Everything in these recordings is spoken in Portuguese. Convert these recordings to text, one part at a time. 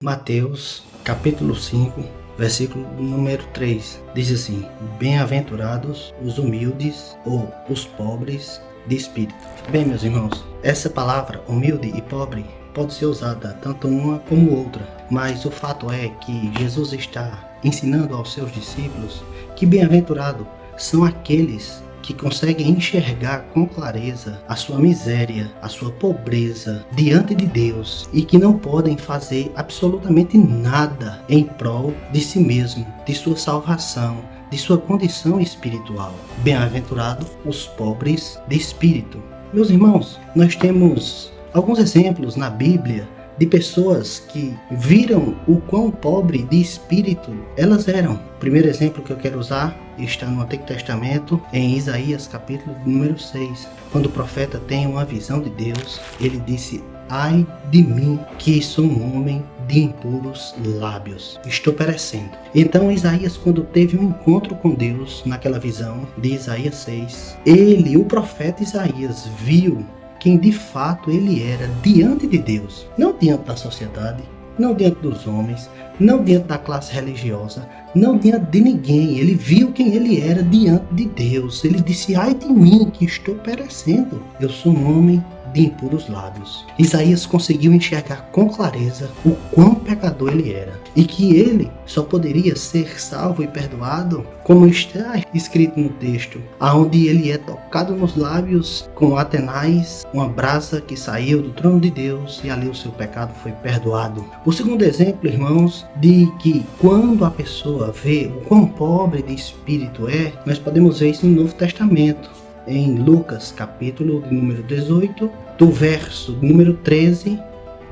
Mateus, capítulo 5, versículo número 3, diz assim: Bem-aventurados os humildes ou os pobres de espírito. Bem, meus irmãos, essa palavra humilde e pobre pode ser usada tanto uma como outra, mas o fato é que Jesus está ensinando aos seus discípulos que bem-aventurados são aqueles que conseguem enxergar com clareza a sua miséria, a sua pobreza diante de Deus e que não podem fazer absolutamente nada em prol de si mesmo, de sua salvação, de sua condição espiritual. Bem-aventurados os pobres de espírito. Meus irmãos, nós temos alguns exemplos na Bíblia de pessoas que viram o quão pobre de espírito elas eram. O primeiro exemplo que eu quero usar está no Antigo Testamento, em Isaías capítulo número 6. Quando o profeta tem uma visão de Deus, ele disse: ai de mim, que sou um homem de impuros lábios, estou perecendo. Então Isaías, quando teve um encontro com Deus naquela visão de Isaías 6, o profeta Isaías, viu quem de fato ele era diante de Deus, não diante da sociedade, não diante dos homens, não diante da classe religiosa, não diante de ninguém. Ele viu quem ele era diante de Deus. Ele disse: ai de mim, que estou perecendo, eu sou um homem de impuros lábios. Isaías conseguiu enxergar com clareza o quão pecador ele era e que ele só poderia ser salvo e perdoado, como está escrito no texto, aonde ele é tocado nos lábios com Atenais, uma brasa que saiu do trono de Deus, e ali o seu pecado foi perdoado. O segundo exemplo, irmãos, de que quando a pessoa vê o quão pobre de espírito é, nós podemos ver isso no Novo Testamento, em Lucas capítulo de número 18, do verso número 13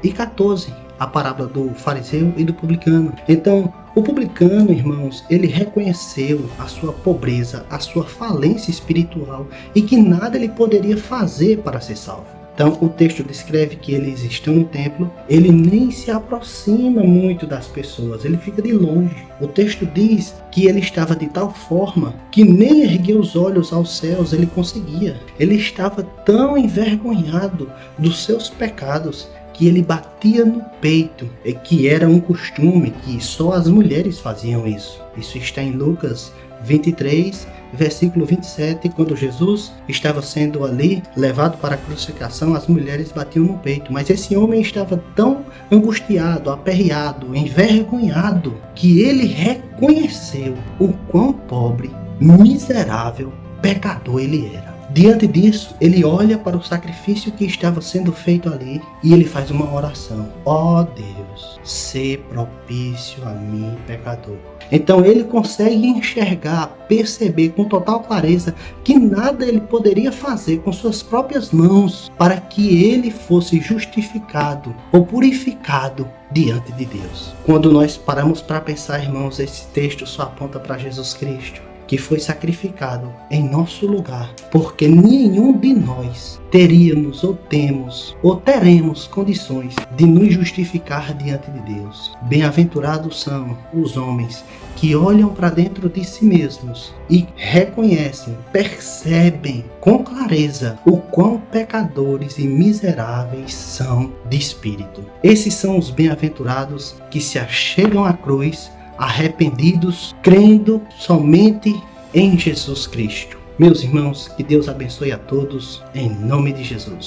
e 14, a parábola do fariseu e do publicano. Então, o publicano, irmãos, ele reconheceu a sua pobreza, a sua falência espiritual e que nada ele poderia fazer para ser salvo. Então o texto descreve que eles estão no templo, ele nem se aproxima muito das pessoas, ele fica de longe. O texto diz que ele estava de tal forma que nem erguer os olhos aos céus ele conseguia. Ele estava tão envergonhado dos seus pecados que ele batia no peito, que era um costume que só as mulheres faziam isso. Isso está em Lucas 23, versículo 27, quando Jesus estava sendo ali levado para a crucificação, as mulheres batiam no peito, mas esse homem estava tão angustiado, aperreado, envergonhado, que ele reconheceu o quão pobre, miserável, pecador ele era. Diante disso, ele olha para o sacrifício que estava sendo feito ali e ele faz uma oração: ó Deus, sê propício a mim, pecador. Então ele consegue enxergar, perceber com total clareza que nada ele poderia fazer com suas próprias mãos para que ele fosse justificado ou purificado diante de Deus. Quando nós paramos para pensar, irmãos, esse texto só aponta para Jesus Cristo, que foi sacrificado em nosso lugar, porque nenhum de nós teríamos ou temos ou teremos condições de nos justificar diante de Deus. Bem-aventurados são os homens que olham para dentro de si mesmos e reconhecem, percebem com clareza o quão pecadores e miseráveis são de espírito. Esses são os bem-aventurados que se achegam à cruz arrependidos, crendo somente em Jesus Cristo. Meus irmãos, que Deus abençoe a todos, em nome de Jesus.